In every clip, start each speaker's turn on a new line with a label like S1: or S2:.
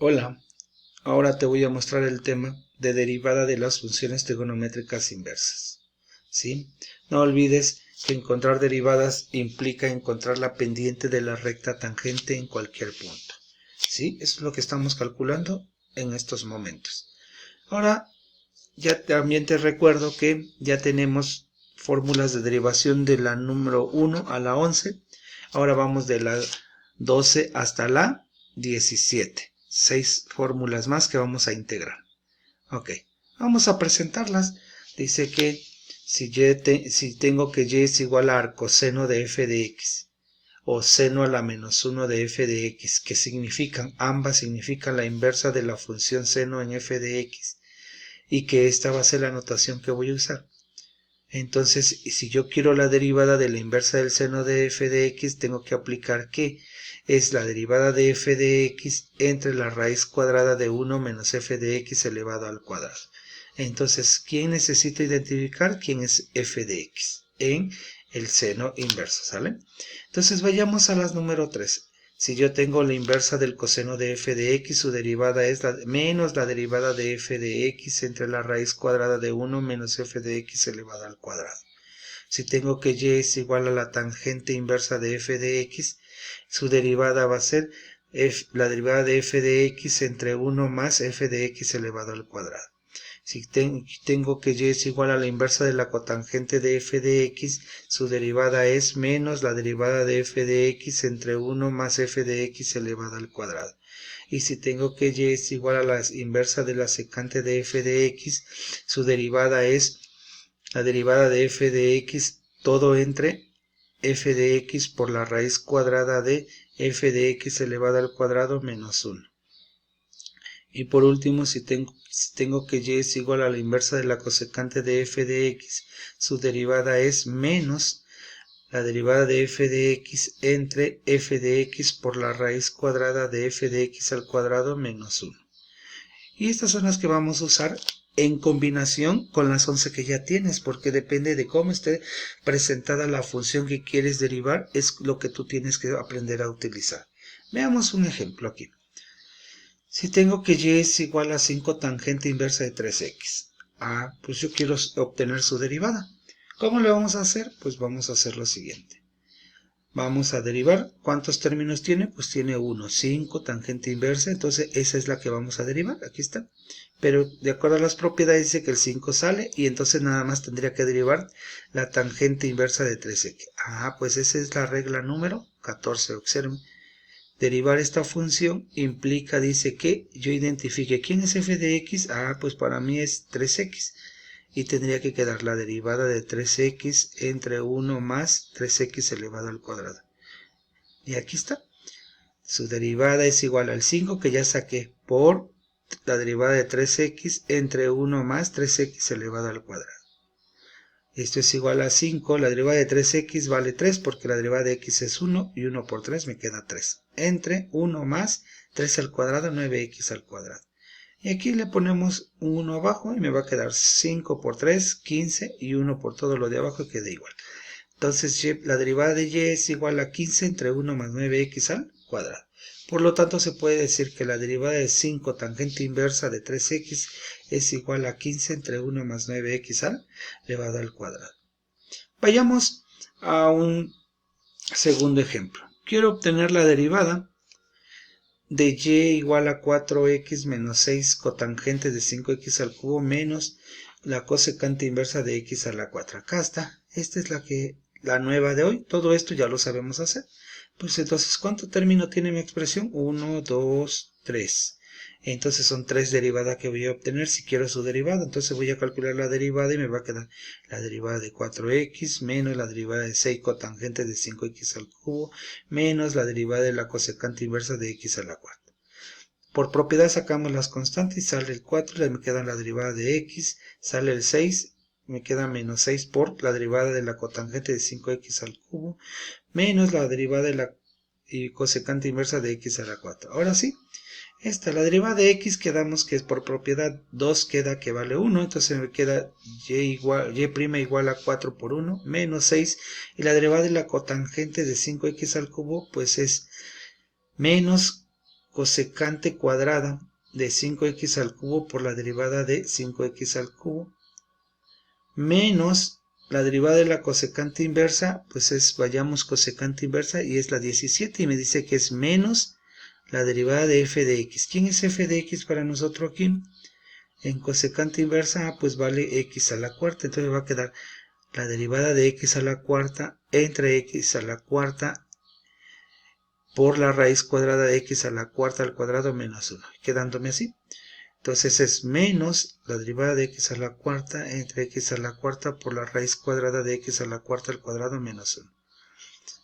S1: Hola, ahora te voy a mostrar el tema de derivada de las funciones trigonométricas inversas. ¿Sí? No olvides que encontrar derivadas implica encontrar la pendiente de la recta tangente en cualquier punto. ¿Sí? Eso es lo que estamos calculando en estos momentos. Ahora, ya también te recuerdo que ya tenemos fórmulas de derivación de la número 1 a la 11. Ahora vamos de la 12 hasta la 17. 6 fórmulas más que vamos a integrar. Ok, vamos a presentarlas. Dice que si tengo que y es igual a arcoseno de f de x o seno a la menos 1 de f de x, que significan, ambas significan la inversa de la función seno en f de x, y que esta va a ser la notación que voy a usar. Entonces, si yo quiero la derivada de la inversa del seno de f de x, tengo que aplicar que es la derivada de f de x entre la raíz cuadrada de 1 menos f de x elevado al cuadrado. Entonces, ¿quién necesito identificar? ¿Quién es f de x? En el seno inverso, ¿sale? Entonces, vayamos a las número 3. Si yo tengo la inversa del coseno de f de x, su derivada es menos la derivada de f de x entre la raíz cuadrada de 1 menos f de x elevado al cuadrado. Si tengo que y es igual a la tangente inversa de f de x, su derivada va a ser la derivada de f de x entre 1 más f de x elevado al cuadrado. Si tengo que y es igual a la inversa de la cotangente de f de x, su derivada es menos la derivada de f de x entre 1 más f de x elevado al cuadrado. Y si tengo que y es igual a la inversa de la secante de f de x, su derivada es la derivada de f de x todo entre f de x por la raíz cuadrada de f de x elevado al cuadrado menos 1. Y por último, si tengo que y es igual a la inversa de la cosecante de f de x, su derivada es menos la derivada de f de x entre f de x por la raíz cuadrada de f de x al cuadrado menos 1. Y estas son las que vamos a usar en combinación con las 11 que ya tienes, porque depende de cómo esté presentada la función que quieres derivar, es lo que tú tienes que aprender a utilizar. Veamos un ejemplo aquí. Si tengo que y es igual a 5 tangente inversa de 3x. Pues yo quiero obtener su derivada. ¿Cómo lo vamos a hacer? Pues vamos a hacer lo siguiente. Vamos a derivar. ¿Cuántos términos tiene? Pues tiene 1, 5, tangente inversa. Entonces esa es la que vamos a derivar. Aquí está. Pero de acuerdo a las propiedades dice que el 5 sale y entonces nada más tendría que derivar la tangente inversa de 3x. Pues esa es la regla número 14. Observen. Derivar esta función implica, dice que yo identifique quién es f de x. Pues para mí es 3x. Y tendría que quedar la derivada de 3x entre 1 más 3x elevado al cuadrado. Y aquí está. Su derivada es igual al 5 que ya saqué por la derivada de 3x entre 1 más 3x elevado al cuadrado. Esto es igual a 5, la derivada de 3x vale 3 porque la derivada de x es 1 y 1 por 3 me queda 3. Entre 1 más 3 al cuadrado, 9x al cuadrado. Y aquí le ponemos un 1 abajo y me va a quedar 5 por 3, 15 y 1 por todo lo de abajo queda igual. Entonces la derivada de y es igual a 15 entre 1 más 9x al cuadrado. Por lo tanto se puede decir que la derivada de 5 tangente inversa de 3x es igual a 15 entre 1 más 9x al elevado al cuadrado. Vayamos a un segundo ejemplo. Quiero obtener la derivada de y igual a 4x menos 6 cotangente de 5x al cubo menos la cosecante inversa de x a la 4. Acá está. Esta es la nueva de hoy. Todo esto ya lo sabemos hacer. Pues entonces, ¿cuánto término tiene mi expresión? 1, 2, 3. Entonces son 3 derivadas que voy a obtener si quiero su derivada. Entonces voy a calcular la derivada y me va a quedar la derivada de 4x menos la derivada de 6 cotangente de 5x al cubo menos la derivada de la cosecante inversa de x a la 4. Por propiedad sacamos las constantes y sale el 4, me queda la derivada de x, sale el 6, me queda menos 6 por la derivada de la cotangente de 5x al cubo menos la derivada de la cosecante inversa de x a la 4. Ahora sí. La derivada de x quedamos que es por propiedad 2 queda que vale 1, entonces me queda y igual a 4 por 1 menos 6 y la derivada de la cotangente de 5x al cubo pues es menos cosecante cuadrada de 5x al cubo por la derivada de 5x al cubo, menos la derivada de la cosecante inversa, pues vayamos cosecante inversa y es la 17 y me dice que es menos la derivada de f de x. ¿Quién es f de x para nosotros aquí? En cosecante inversa, pues vale x a la cuarta, entonces va a quedar la derivada de x a la cuarta entre x a la cuarta por la raíz cuadrada de x a la cuarta al cuadrado menos 1, quedándome así. Entonces es menos la derivada de x a la cuarta entre x a la cuarta por la raíz cuadrada de x a la cuarta al cuadrado menos 1.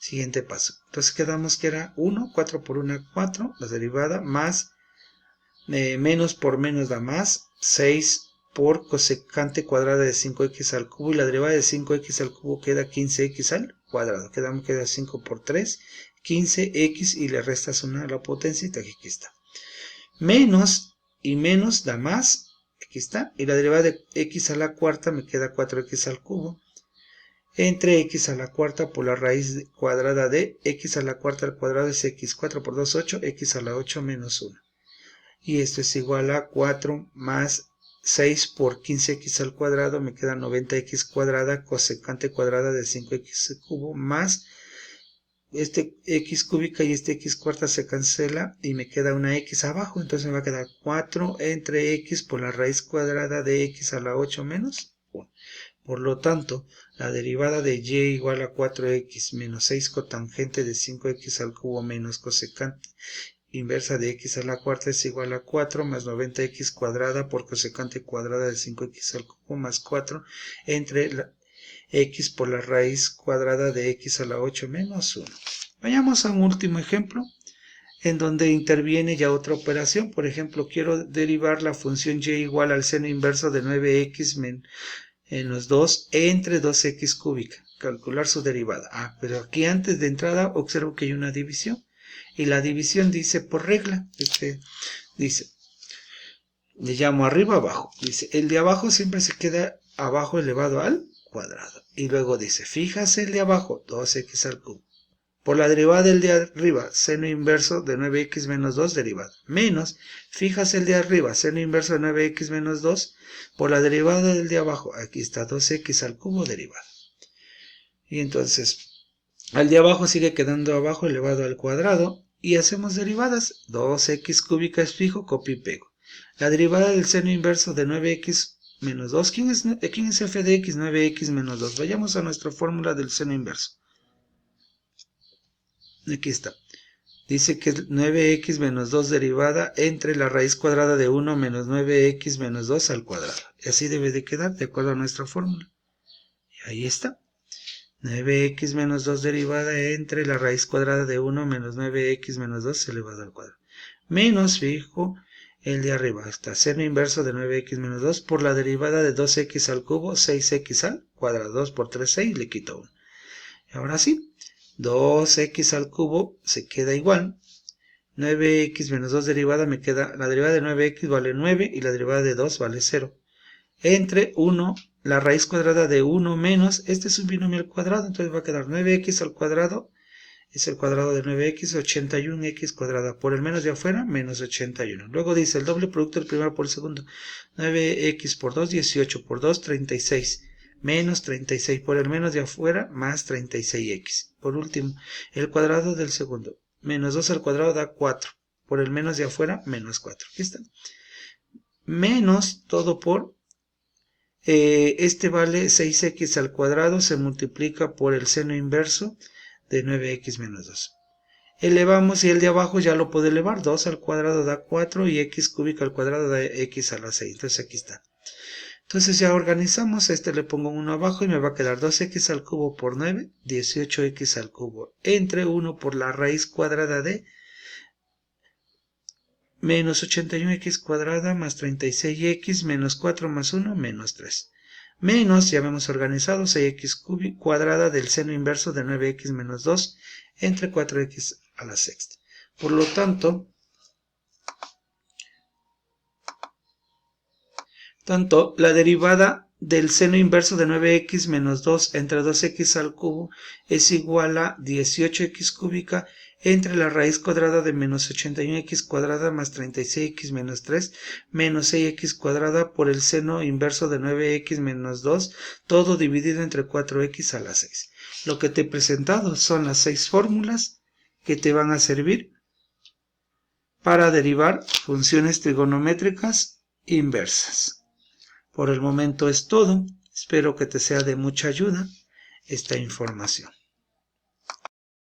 S1: Siguiente paso. Entonces quedamos que era 1, 4 por 1, 4, la derivada, más, menos por menos da más, 6 por cosecante cuadrada de 5x al cubo, y la derivada de 5x al cubo queda 15x al cuadrado. Queda 5 por 3, 15x, y le restas 1 a la potencia, y aquí está. Menos y menos da más, aquí está, y la derivada de x a la cuarta me queda 4x al cubo, entre x a la cuarta por la raíz cuadrada de x a la cuarta al cuadrado es x, 4 por 2, 8, x a la 8 menos 1. Y esto es igual a 4 más 6 por 15x al cuadrado, me queda 90x cuadrada, cosecante cuadrada de 5x al cubo, más este x cúbica y este x cuarta se cancela y me queda una x abajo, entonces me va a quedar 4 entre x por la raíz cuadrada de x a la 8 menos 1. Por lo tanto, la derivada de y igual a 4x menos 6 cotangente de 5x al cubo menos cosecante inversa de x a la cuarta es igual a 4 más 90x cuadrada por cosecante cuadrada de 5x al cubo más 4 entre la x por la raíz cuadrada de x a la 8 menos 1. Vayamos a un último ejemplo en donde interviene ya otra operación. Por ejemplo, quiero derivar la función y igual al seno inverso de 9x menos 2 entre 2x cúbica. Calcular su derivada. Pero aquí antes de entrada observo que hay una división. Y la división dice por regla. Dice, le llamo arriba abajo. Dice, el de abajo siempre se queda abajo elevado al cuadrado. Y luego dice, fíjase el de abajo, 2x al cubo. Por la derivada del de arriba, seno inverso de 9x menos 2, derivada. Menos, fíjase el de arriba, seno inverso de 9x menos 2, por la derivada del de abajo. Aquí está 2x al cubo, derivada. Y entonces, al de abajo sigue quedando abajo elevado al cuadrado. Y hacemos derivadas. 2x cúbica es fijo, copio y pego. La derivada del seno inverso de 9x menos 2. ¿Quién es f de x? 9x menos 2. Vayamos a nuestra fórmula del seno inverso. Aquí está. Dice que es 9x menos 2 derivada entre la raíz cuadrada de 1 menos 9x menos 2 al cuadrado. Y así debe de quedar de acuerdo a nuestra fórmula. Y ahí está. 9x menos 2 derivada entre la raíz cuadrada de 1 menos 9x menos 2 elevado al cuadrado. Menos, fijo, el de arriba. Está seno inverso de 9x menos 2 por la derivada de 2x al cubo, 6x al cuadrado. 2 por 3, 6, le quito 1. Y ahora sí, 2x al cubo se queda igual. 9x menos 2 derivada me queda, la derivada de 9x vale 9 y la derivada de 2 vale 0. Entre 1, la raíz cuadrada de 1 menos, este es un binomio al cuadrado, entonces va a quedar 9x al cuadrado, es el cuadrado de 9x, 81x cuadrada, por el menos de afuera, menos 81. Luego dice el doble producto del primero por el segundo, 9x por 2, 18 por 2, 36, menos 36 por el menos de afuera, más 36x. Por último, el cuadrado del segundo, menos 2 al cuadrado da 4, por el menos de afuera, menos 4. Aquí está. Menos todo por este vale 6x al cuadrado, se multiplica por el seno inverso de 9x menos 2. Elevamos y el de abajo ya lo puedo elevar, 2 al cuadrado da 4 y x cúbica al cuadrado da x a la 6. Entonces aquí está. Entonces ya organizamos, le pongo 1 abajo y me va a quedar 2x al cubo por 9, 18x al cubo, entre 1 por la raíz cuadrada de menos 81x cuadrada más 36x menos 4 más 1 menos 3. Menos, ya hemos organizado, 6x cuadrada del seno inverso de 9x menos 2 entre 4x a la sexta. Por lo tanto, la derivada del seno inverso de 9x menos 2 entre 2x al cubo es igual a 18x cúbica entre la raíz cuadrada de menos 81x cuadrada más 36x menos 3 menos 6x cuadrada por el seno inverso de 9x menos 2, todo dividido entre 4x a la 6. Lo que te he presentado son las 6 fórmulas que te van a servir para derivar funciones trigonométricas inversas. Por el momento es todo. Espero que te sea de mucha ayuda esta información.